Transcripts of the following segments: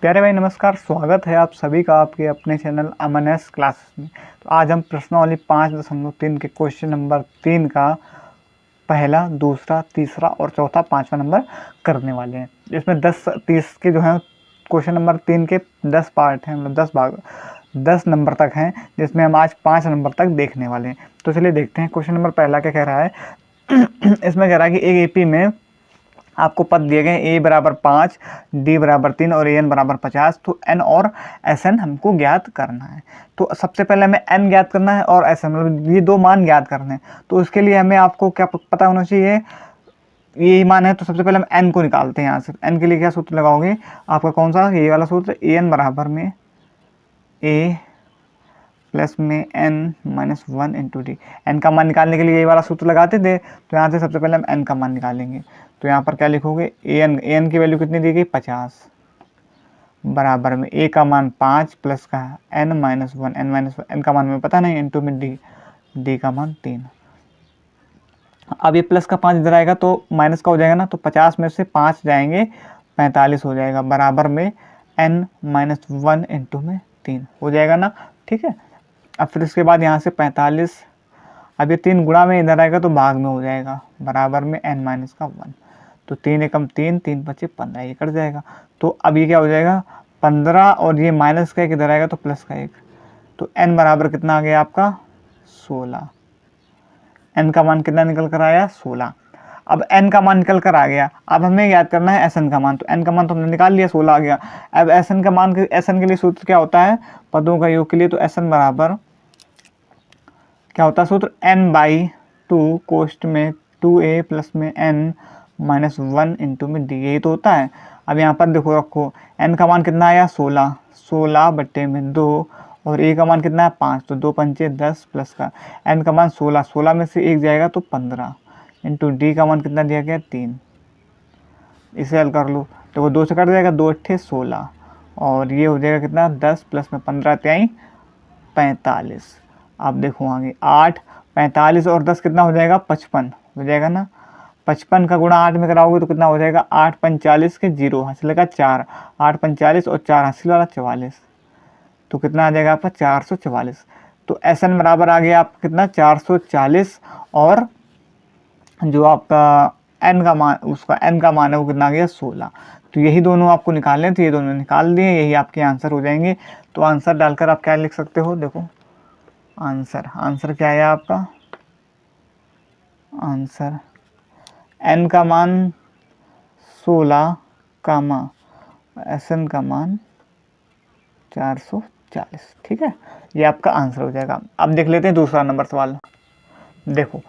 प्यारे भाई नमस्कार, स्वागत है आप सभी का आपके अपने चैनल अमन एस क्लासेस में। तो आज हम प्रश्नावली 5.3 के क्वेश्चन नंबर 3 का पहला, दूसरा, तीसरा और चौथा, पाँचवा नंबर करने वाले हैं। इसमें 10-30 के जो हैं क्वेश्चन नंबर 3 के 10 पार्ट हैं, मतलब 10 भाग 10 नंबर तक हैं, जिसमें हम आज 5 नंबर तक देखने वाले हैं। तो चलिए देखते हैं क्वेश्चन नंबर पहला क्या कह रहा है। इसमें कह रहा है कि एक एपी में आपको पद दिए गए ए बराबर 5, डी बराबर 3 और एन बराबर 50। तो एन और एस एन हमको ज्ञात करना है। तो सबसे पहले हमें एन ज्ञात करना है और एस एन, मतलब ये दो मान ज्ञात करने हैं। तो उसके लिए हमें आपको क्या पता होना चाहिए, ये मान है। तो सबसे पहले हम एन को निकालते हैं। यहाँ से एन के लिए क्या सूत्र लगाओगे, आपका कौन सा, ये वाला सूत्र, ए एन बराबर में ए प्लस में n minus 1 into d. N का मान निकालने के लिए ये वाला सूत्र लगाते थे। तो यहाँ से सबसे पहले हम एन का मान निकालेंगे। तो यहाँ पर क्या लिखोगे, ए एन की वैल्यू कितनी दी गई, 50, बराबर में ए का मान 5 प्लस का एन माइनस 1, एन का मान हमें पता नहीं, इंटू में डी का मान 3। अब ये प्लस का 5 इधर आएगा तो माइनस का हो जाएगा ना, तो 50 में से 5 जाएंगे, 45 हो जाएगा, बराबर में एन माइनस 1 इंटू में 3 हो जाएगा ना। ठीक है। अब फिर इसके बाद यहाँ से 45, अब ये 3 गुणा में इधर आएगा तो भाग में हो जाएगा, बराबर में एन माइनस का 1। तो 3 एकम 3, 3 पचे 15, ये कट जाएगा। तो अब ये क्या हो जाएगा, 15 और ये माइनस का 1 इधर आएगा तो प्लस का 1। तो एन बराबर कितना आ गया आपका, 16। एन का मान कितना निकल कर आया, 16। अब एन का मान निकल कर आ गया, अब हमें याद करना है एस एन का मान। तो एन का मान तो हमने निकाल लिया, 16 आ गया। अब एस एन का मान, एस एन के लिए सूत्र क्या होता है, पदों का योग के लिए। तो एस एन बराबर क्या होता है सूत्र, n बाई 2 कोष्ट में 2a प्लस में n माइनस 1 इंटू में d, यही तो होता है। अब यहाँ पर देखो, रखो n का मान कितना आया, 16, 16 बट्टे में 2 और a का मान कितना है, 5। तो 2 पंचे 10 प्लस का n का मान 16, 16 में से 1 जाएगा तो 15 इंटू d का मान कितना दिया गया, 3। इसे हल कर लो, तो वो 2 से कट जाएगा, 2 अट्ठे 16 और ये हो जाएगा कितना, 10 प्लस में 15 त्याई 45। आप देखो आगे 8, 45 और 10 कितना हो जाएगा, 55 हो जाएगा ना। 55 का गुणा 8 में कराओगे तो कितना हो जाएगा, 8 45 के 0 हासिल का 4, 8 45 और 4 हासिल वाला 44। तो कितना आ जाएगा आपका, 444। तो एस एन बराबर आ गया आपका कितना, 440। और जो आपका एन का मान, उसका एन का मान है वो कितना आ गया, 16। तो यही दोनों आपको निकालने हैं, तो ये दोनों निकाल दिए, यही आपके आंसर हो जाएंगे। तो आंसर डालकर आप क्या लिख सकते हो, देखो आंसर क्या है आपका, आंसर n का मान 16 कामा एस एन का मान 440। ठीक है, ये आपका आंसर हो जाएगा। अब देख लेते हैं दूसरा नंबर सवाल। देखो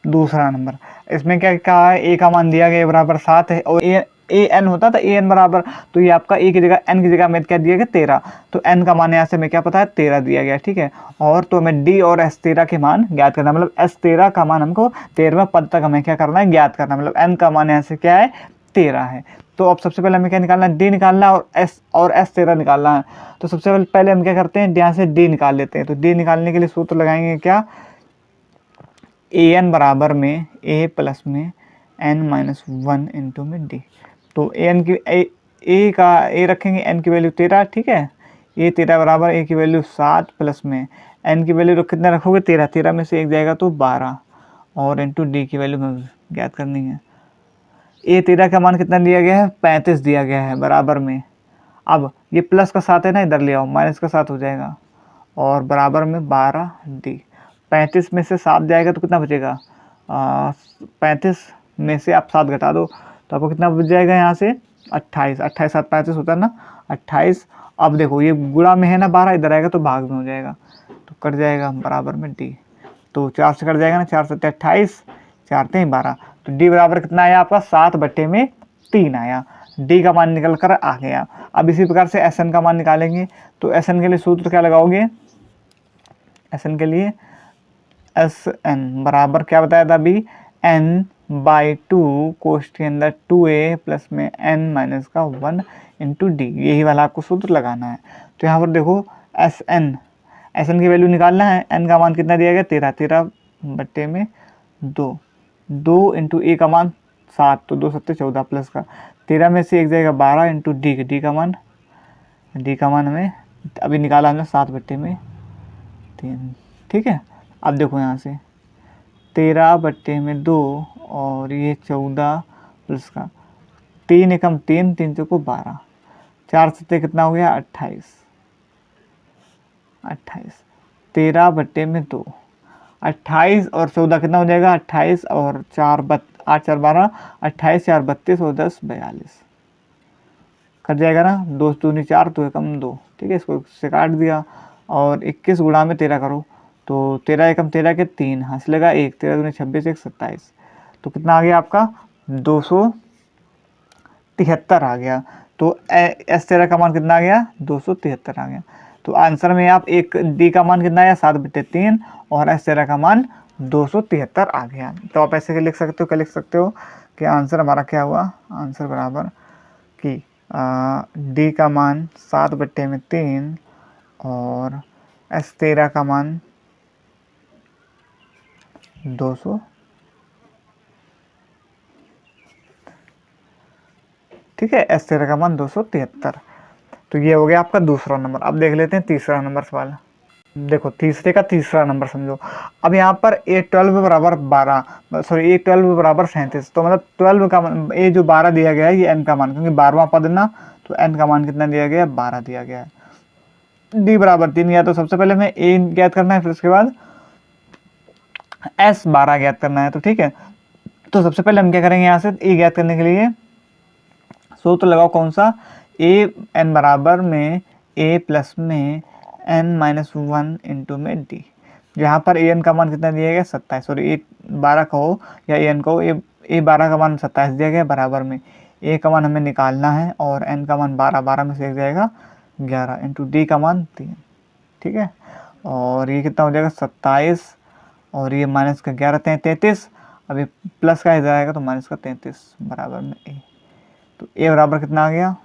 दूसरा नंबर, इसमें क्या कहा है, ए का मान दिया गया बराबर 7 है और ए एन होता था, ए एन बराबर, तो ये आपका ए की जगह एन की जगह में क्या दिया गया, 13। तो एन का मान यहाँ से हमें क्या पता है, 13 दिया गया। ठीक है। और तो हमें डी और एस 13 के मान ज्ञात करना, मतलब एस 13 का मान हमको 13वें पद तक हमें क्या करना है, ज्ञात करना। मतलब एन का मान यहाँ से क्या है, 13 है। तो अब सबसे पहले हमें क्या निकालना है, डी निकालना है और एस 13 निकालना है। तो सबसे पहले हम क्या करते हैं, यहाँ से डी निकाल लेते हैं। तो डी निकालने के लिए सूत्र लगाएंगे क्या, ए एन बराबर में ए प्लस में एन माइनस 1 इंटू में डी। तो ए एन की ए का ए रखेंगे, एन की वैल्यू 13। ठीक है, ए 13 बराबर ए की वैल्यू 7 प्लस में एन की वैल्यू कितना रखोगे, 13, 13 में से 1 जाएगा तो 12 और इंटू डी की वैल्यू ज्ञात करनी है। ए 13 का मान कितना दिया गया है, 35 दिया गया है, बराबर में, अब ये प्लस का 7 है ना, इधर ले आओ, माइनस का 7 हो जाएगा और बराबर में 12 डी। 35 में से 7 जाएगा तो कितना बचेगा, 35 में से आप 7 घटा दो तो आपको कितना बच जाएगा, यहाँ से 28, 28 7 35 होता है ना, 28। अब देखो ये गुणा में है ना 12, इधर आएगा तो भाग में हो जाएगा, तो कट जाएगा, बराबर में डी। तो 4 से कट जाएगा ना, 4 7 28, 4 3 12। तो डी बराबर कितना आया आपका, 7 बट्टे में 3 आया। डी का मान निकल कर आ गया। अब इसी प्रकार से एस एन का मान निकालेंगे। तो एस एन के लिए सूत्र क्या लगाओगे, एस एन के लिए एस एन बराबर क्या बताया था अभी, एन बाई 2 कोष्ठ के अंदर 2a प्लस में n माइनस का 1 इंटू डी, यही वाला आपको सूत्र लगाना है। तो यहाँ पर देखो एस एन की वैल्यू निकालना है। n का मान कितना दिया गया, 13, 13 बट्टे में 2 इंटू ए का मान 7, तो 2 7 14 प्लस का 13 में से 1 जाएगा 12 इंटू डी का मान डी का मान हमें अभी निकाला हमने 7/3। ठीक है, अब देखो यहाँ से 13/2 और ये 14 प्लस का 3 एकम 3, 3 चौको 12, 4 सत्ते कितना हो गया 28। 13/2, 28 और 14 कितना हो जाएगा 28 और 8 4 12, 28 4 32 और 10 42 कट जाएगा ना। 2 दूनी 4, 2 एकम 2। ठीक है, इसको से काट दिया और 21 गुणा में 13 करो तो 13 एकम 13 के 3 हासिलेगा 1, 13 दूनी 26 1 27। तो कितना आ गया आपका 273 आ गया। तो S13 का मान कितना आ गया 273 आ गया। तो आंसर में आप एक डी का मान कितना आया 7/3 और S13 का मान 273 आ गया। तो आप ऐसे लिख सकते हो, क्या लिख सकते हो कि आंसर हमारा क्या हुआ, आंसर बराबर कि डी का मान 7/3 और S13 का मान 200। ठीक है, S13 का मान 273। तो ये हो गया आपका दूसरा नंबर। अब देख लेते हैं तीसरा नंबर सवाल। देखो तीसरे का तीसरा नंबर समझो। अब यहाँ पर A12 बराबर 12, सॉरी A12 बराबर 37। तो मतलब 12 का ये जो 12 दिया गया है ये n का मान, क्योंकि 12वां पद ना, तो n का मान कितना दिया गया है 12 दिया गया है। d बराबर 3 गया, तो सबसे पहले हमें a ज्ञात करना है, फिर उसके बाद S12 ज्ञात करना है। तो ठीक है, तो सबसे पहले हम क्या करेंगे, यहाँ से a ज्ञात करने के लिए सूत्र लगाओ कौन सा, a n बराबर में a प्लस में n-1 इंटू में d। यहाँ पर a n का मान कितना दिया गया 27, सॉरी A12 कहो या a n कहो, A12 का मान 27 दिया गया, बराबर में a का मान हमें निकालना है और n का मान 12, 12 में से एक जाएगा 11 इंटू d का मान 3। ठीक है, और ये कितना हो जाएगा 27 और ये माइनस का 11 33, अभी प्लस का इधर आएगा तो माइनस का 33 बराबर में a। तो a बराबर कितना आ गया,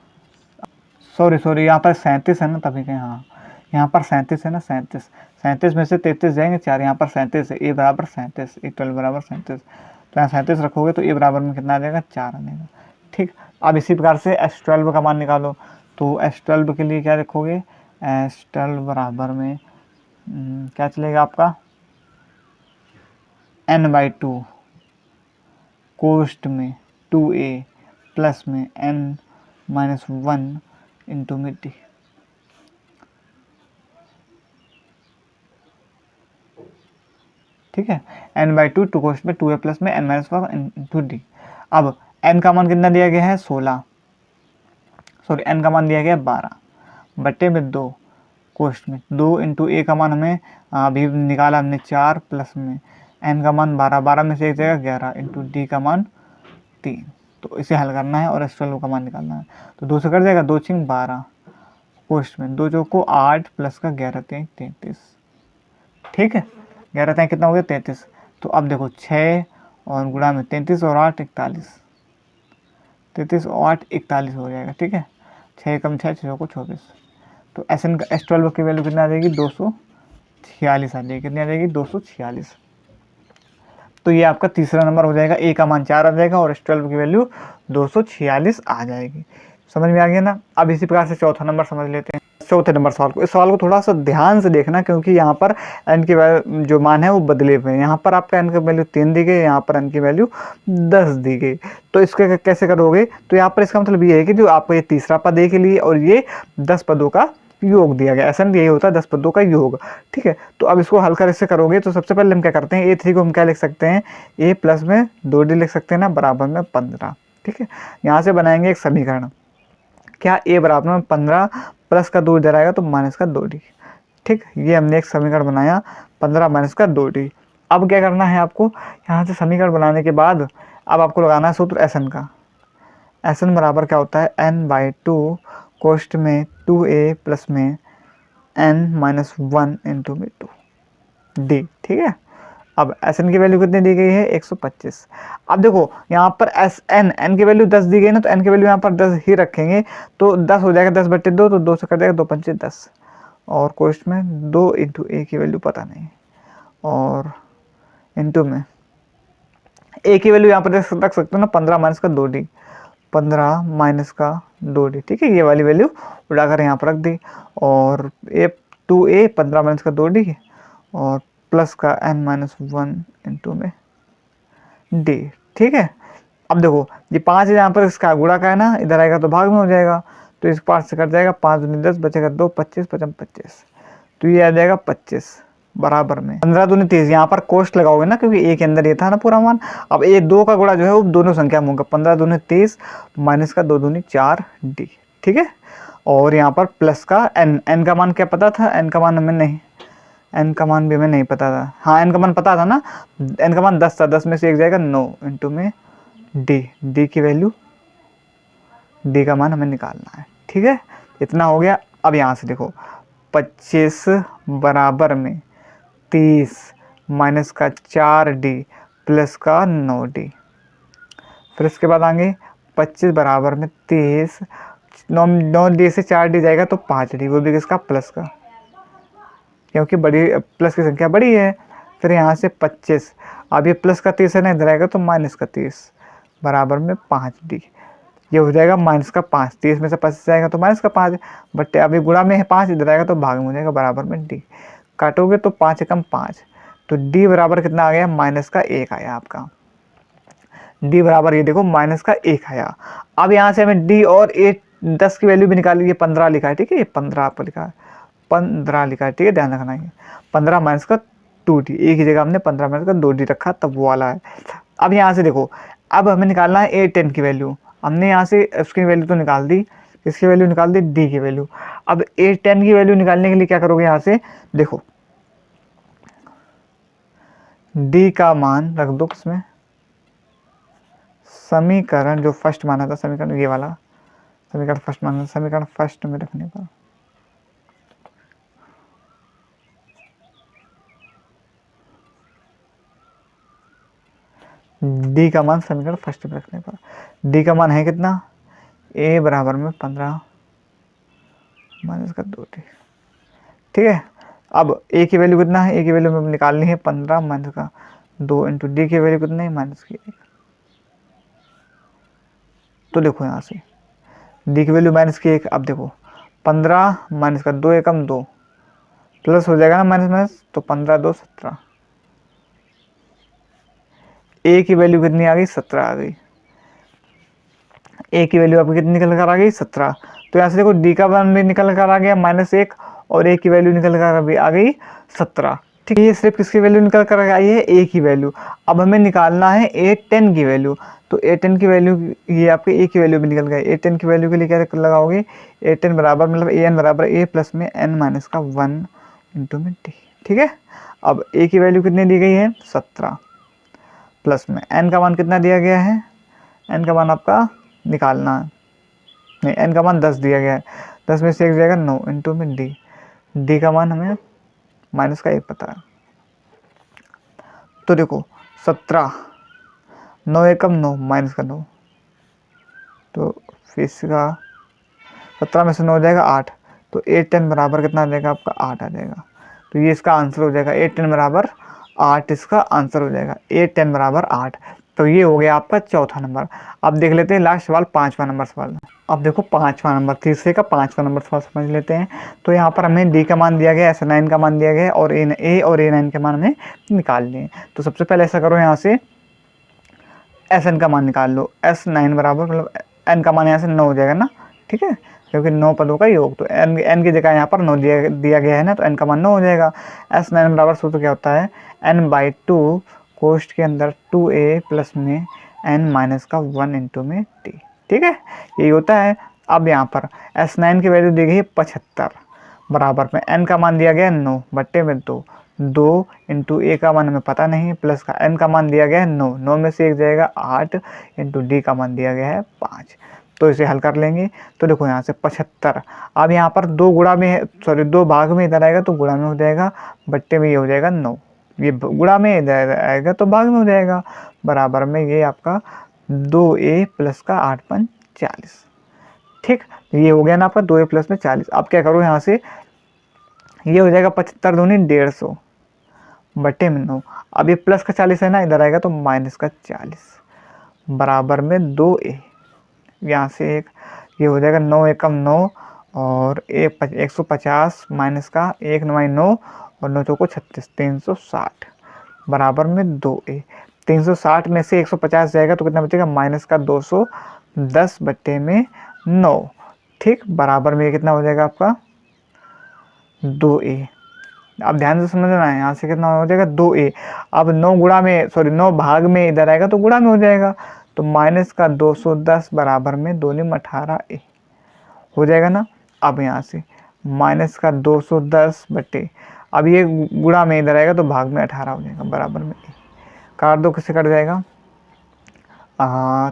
सॉरी यहाँ पर 37 है ना, तभी कहें हाँ यहाँ पर 37 है ना, 37 में से 33 जाएंगे 4, यहाँ पर 37 है, a बराबर 37, A12 बराबर 37। तो यहाँ 37 रखोगे तो a बराबर में कितना आ जाएगा 4 आएगा। ठीक, अब इसी प्रकार से S12 का मान निकालो। तो S12 के लिए क्या रखोगे, S12 बराबर में क्या चलेगा आपका n/2 कोष्ट में 2a प्लस में n-1 इंटू में d। ठीक है, n/2 टू कोष्ट में 2a प्लस में n-1 इंटू d। अब n का मान कितना दिया गया है 16, सॉरी n का मान दिया गया 12/2 कोष्ट में 2 इंटू a का मान हमें अभी निकाला हमने 4 प्लस में n का मान 12, 12 में से एक जगह 11 इंटू d का मान 3। तो इसे हल करना है और S12 का मान निकालना है। तो 2 से कट जाएगा, 2 छिंग 12 कोष्ट में 2 चौको 8 प्लस का 11 33। ठीक है, 11 कितना हो गया 33। तो अब देखो 6 और गुणा में 33 और 8 41, 33 और 8 41 हो जाएगा। ठीक है, 6 कम 6 6 को 24। तो S12 की वैल्यू कितना आ जाएगी 246 आ जाएगी, कितनी आ जाएगी 246। तो ये आपका तीसरा नंबर हो जाएगा, a का मान 4 आ जाएगा और S12 की वैल्यू 246 आ जाएगी। समझ में आ गया ना। अब इसी प्रकार से चौथा नंबर समझ लेते हैं, चौथे नंबर सवाल को। इस सवाल को थोड़ा सा ध्यान से देखना, क्योंकि यहाँ पर n की जो मान है वो बदले हुए हैं। यहाँ पर आपका n की वैल्यू 3 दी गई, यहाँ पर n की वैल्यू 10 दी गई। तो इसके कैसे करोगे, तो यहाँ पर इसका मतलब ये है कि जो आपको ये तीसरा पद a के लिए और ये 10 पदों का योग दिया गया, ऐसा नहीं यही होता 10 पदों का योग। ठीक है, तो अब इसको हल कर इससे करोगे तो सबसे पहले हम क्या करते हैं, A3 को हम क्या लिख सकते हैं, a प्लस में 2d लिख सकते हैं ना, बराबर में 15। ठीक है, यहाँ से बनाएंगे एक समीकरण, क्या a बराबर में 15 प्लस का 2 इधर आएगा तो माइनस का 2d। ठीक, ये हमने एक समीकरण बनाया 15 माइनस का 2d। अब क्या करना है आपको, यहाँ से समीकरण बनाने के बाद अब आपको लगाना है सूत्र Sn का। Sn बराबर क्या होता है n/2 कोष्ट में 2a प्लस में n-1 इंटू में 2d। ठीक है, अब Sn की वैल्यू कितनी दी गई है 125। अब देखो यहाँ पर n की वैल्यू 10 दी गई ना, तो n की वैल्यू यहाँ पर 10 ही रखेंगे, तो 10 हो जाएगा 10/2, तो 2 से कर जाएगा 2 पंचे 10 और कोष्ट में 2 इंटू a की वैल्यू पता नहीं और इंटू में a की वैल्यू यहाँ पर रख सकते हो ना 15 माइनस का 2d, 15 माइनस का 2d, ठीक है। ये वाली वैल्यू उड़ाकर यहाँ पर रख दी, और ए 2a 15 माइनस का 2d और प्लस का n-1 इंटू में d, ठीक है। अब देखो ये 5 है, यहाँ पर इसका गुणा का है ना, इधर आएगा तो भाग में हो जाएगा, तो इस 5 से कट जाएगा, 5 दूनी 10 बचेगा 2, 25 55 25, तो ये आ जाएगा 25 बराबर में 15 दूनी 30। यहाँ पर कोष्ट लगाओगे ना, क्योंकि ए के अंदर ये था ना पूरा मान। अब ये 2 का गुणा जो है वो दोनों संख्या में होगा, 15 दूनी 30 माइनस का 2 दूनी 4d, ठीक है। और यहाँ पर प्लस का n का मान क्या पता था, n का मान हमें नहीं, n का मान भी हमें नहीं पता था। हाँ n का मान पता था ना, n का मान 10 था, 10 में से 1 जाएगा 9 इंटू में d की वैल्यू, d का मान हमें निकालना है, ठीक है। इतना हो गया। अब यहाँ से देखो 25 बराबर में 30 माइनस का 4d प्लस का 9d, फिर इसके बाद आगे 25 बराबर में 30, 9d से 4d जाएगा तो 5d, वो भी किसका, प्लस का, क्योंकि बड़ी प्लस की संख्या बड़ी है। फिर यहाँ से 25, अब ये प्लस का 30 है ना, इधर आएगा तो माइनस का 30 बराबर में 5d, ये हो जाएगा माइनस का 5, 30 में से 25 जाएगा तो माइनस का 5, बट अभी गुणा में है 5, इधर आएगा तो भाग में हो जाएगा बराबर में d, काटोगे तो 5 एकम 5, तो d बराबर कितना आ गया, माइनस का 1 आया आपका। d बराबर ये देखो माइनस का 1 आया। अब यहाँ से हमें d और 10 की वैल्यू भी निकाल ली, 15 लिखा है, ठीक है, ये 15 आपको लिखा है, 15 लिखा है, ठीक है, ध्यान रखना है। 15 माइनस का 2d, एक ही जगह हमने 15 माइनस का 2d रखा, तब वो वाला है। अब यहाँ से देखो, अब हमें निकालना है a10 की वैल्यू, हमने यहाँ से उसकी वैल्यू तो निकाल दी, इसकी वैल्यू निकाल दी, d की वैल्यू। अब a10 की वैल्यू निकालने के लिए क्या करोगे, यहाँ से देखो d का मान रख दो किसमें, समीकरण जो फर्स्ट माना था, समीकरण ये वाला समीकरण फर्स्ट माना था, समीकरण फर्स्ट में रखने पर d का मान समीकरण फर्स्ट में रखने पर d का मान है कितना, a बराबर में 15 माइनस का 2d, ठीक है। अब a की वैल्यू कितना है, a की वैल्यू हमें निकालनी है 15 माइनस का 2 इंटू d की वैल्यू कितना है, माइनस की 1। तो देखो यहाँ से d की वैल्यू माइनस की 1, अब देखो 15 माइनस का 2 एकम 2 प्लस हो जाएगा ना, माइनस माइनस, तो 15 2 17, a की वैल्यू कितनी आ गई, 17 आ गई, a की वैल्यू आपकी कितनी निकल कर आ गई, 17। तो यहाँ से देखो d का मान भी निकल कर आ गया -1 और a की वैल्यू निकल कर भी आ गई 17, ठीक है। ये सिर्फ किसकी वैल्यू निकल कर आई है, a की वैल्यू। अब हमें निकालना है a10 की वैल्यू, तो a10 की वैल्यू, ये आपके a की वैल्यू भी निकल गई। a10 की वैल्यू के लिए क्या लगाओगे, a10 बराबर मतलब an बराबर a प्लस में n माइनस का 1 इंटू में d, ठीक है। अब a की वैल्यू कितनी दी गई है, 17 प्लस में n का मान कितना दिया गया है, n का मान आपका निकालना है, नहीं n का मान 10 दिया गया है, 10 में से 1 जाएगा 9 इंटू में d का मान हमें माइनस का 1 पता है। तो देखो 17, 9 एकम 9 माइनस का 9, तो फिर इसका 17 में से 9 हो जाएगा 8, तो a10 बराबर कितना आ जाएगा आपका, 8 आ जाएगा। तो ये इसका आंसर हो जाएगा, a10 बराबर 8 इसका आंसर हो जाएगा, a10 बराबर 8। तो ये हो गया आपका चौथा नंबर। अब देख लेते हैं लास्ट सवाल, 5वां नंबर सवाल। अब देखो 5वां नंबर, तीसरे का 5वां नंबर सवाल समझ लेते हैं। तो यहाँ पर हमें d का मान दिया गया, S9 का मान दिया गया और a और a9 के मान हमें निकाल लिए। तो सबसे पहले ऐसा करो, यहाँ से Sn का मान निकाल लो। S9 बराबर मतलब n का मान यहाँ से 9 हो जाएगा ना, ठीक है, क्योंकि 9 पदों का योग, तो n की जगह यहाँ पर 9 दिया गया है ना, तो n का मान 9 हो जाएगा। S9 बराबर सूत्र क्या होता है, n/2 कोष्ट के अंदर 2a प्लस में n माइनस का 1 इंटू में d, ठीक है, यही होता है। अब यहाँ पर S9 की वैल्यू दी गई है 75 बराबर में n का मान दिया गया है 9 बट्टे में 2 इंटू a का मान हमें पता नहीं है, प्लस का n का मान दिया गया है 9 में से 1 जाएगा 8 इंटू d का मान दिया गया है 5। तो इसे हल कर लेंगे। तो देखो यहाँ से 75, अब यहाँ पर 2 गुणा में है, सॉरी 2 भाग में इधर आएगा तो गुणा में हो जाएगा, बट्टे में ये हो जाएगा 9, ये गुणा में इधर आएगा तो भाग में हो जाएगा, बराबर में ये आपका 2a प्लस का 8 5 40, ठीक। ये हो गया ना आपका 2a प्लस में 40। अब क्या करो, यहाँ से ये हो जाएगा 75 दूनी 150 बट्टे में 9, अब ये प्लस का 40 है ना, इधर आएगा तो माइनस का 40 बराबर में 2a, यहाँ से एक ये हो जाएगा 9 एकम 9 और 150 माइनस का 1 9 9 और 9 चौको 36 360 बराबर में 2a। 360 में से 150 जाएगा तो कितना बचेगा माइनस का 210 बट्टे में 9, ठीक, बराबर में कितना हो जाएगा आपका 2a। अब ध्यान से समझना है, यहाँ से कितना हो जाएगा 2a। अब 9 भाग में इधर आएगा तो गुणा में हो जाएगा, तो माइनस का 210 बराबर में 2 में 18a हो जाएगा ना। अब यहाँ से माइनस का 210 बट्टे, अब ये गुणा में इधर आएगा तो भाग में 18 हो जाएगा बराबर में a। काट दो, किससे कट जाएगा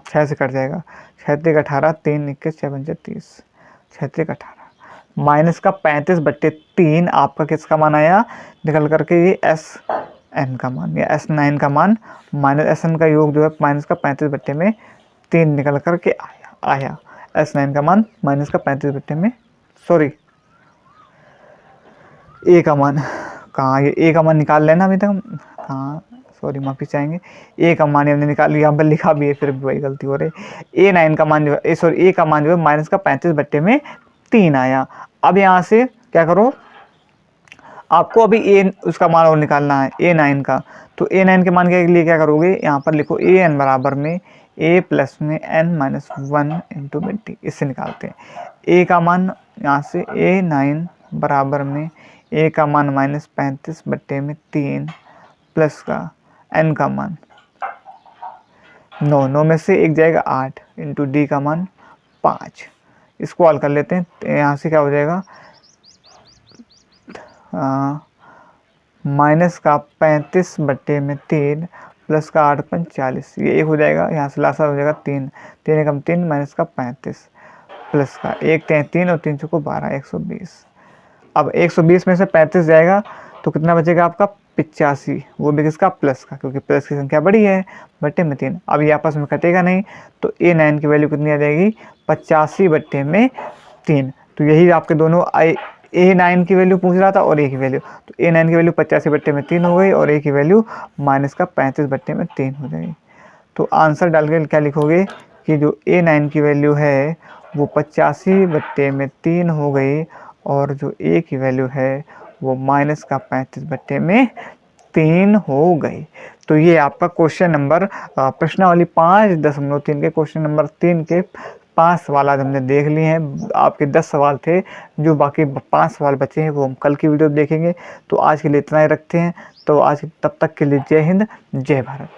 6 से कट जाएगा, 6 3 18 3 21 6 5 30 6 3 18 माइनस का 35 बट्टे 3 आपका किसका मान आया निकल करके ये एस एन का मान या एस 9 का मान माइनस एस एन का योग जो है माइनस का 35 बट्टे में 3 निकल करके आया एस 9 का मान माइनस का 35 बट्टे में ए का मान कहाँ, ये ए का मान निकाल लेना अभी तक कहाँ, माफी चाहेंगे, ए का मान हमने निकाल लिया, यहाँ पर लिखा भी है फिर भी वही गलती हो रही है। ए का मान जो है ए का मान जो है माइनस का 35 बट्टे में 3 आया। अब यहाँ से क्या करो, आपको अभी ए उसका मान और निकालना है A9 का, तो A9 के मान के लिए क्या करोगे, यहाँ पर लिखो AN बराबर में A प्लस में N माइनस 1 इंटू में टी, इससे निकालते हैं A का मान। यहाँ से A9 बराबर में A का मान माइनस 35 बट्टे में 3 प्लस का N का मान 9 में से एक जाएगा 8 इंटू D का मान 5, इसको हल कर लेते हैं। तो यहाँ से क्या हो जाएगा माइनस का 35 बट्टे में 3 प्लस का 8 5 40, ये एक हो जाएगा, यहाँ से लासा हो जाएगा 3 3 एकम 3 माइनस का 35 प्लस का 1 3 और 3 चौको 12 120। अब 120 में से 35 जाएगा तो कितना बचेगा आपका 85, वो भी किसका प्लस का, क्योंकि प्लस की संख्या बड़ी है बट्टे में 3। अब ये आपस में कटेगा नहीं, तो A9 की वैल्यू कितनी आ जाएगी 85 बट्टे में 3। तो यही आपके दोनों A9 की वैल्यू पूछ रहा था और A की वैल्यू, तो A9 की वैल्यू 85 बट्टे में 3 हो गई और A की वैल्यू माइनस का 35 बट्टे में 3 हो जाएगी। तो आंसर डाल के क्या लिखोगे कि जो A9 की वैल्यू है वो 85 बट्टे में 3 हो गई और जो A की वैल्यू है वो माइनस का 35 बट्टे में 3 हो गई। तो ये आपका क्वेश्चन नंबर प्रश्नावली 5.3 के क्वेश्चन नंबर 3 के 5 सवाल आज हमने देख लिए हैं। आपके 10 सवाल थे, जो बाकी 5 सवाल बचे हैं वो हम कल की वीडियो देखेंगे। तो आज के लिए इतना ही रखते हैं। तो आज तब तक के लिए जय हिंद जय भारत।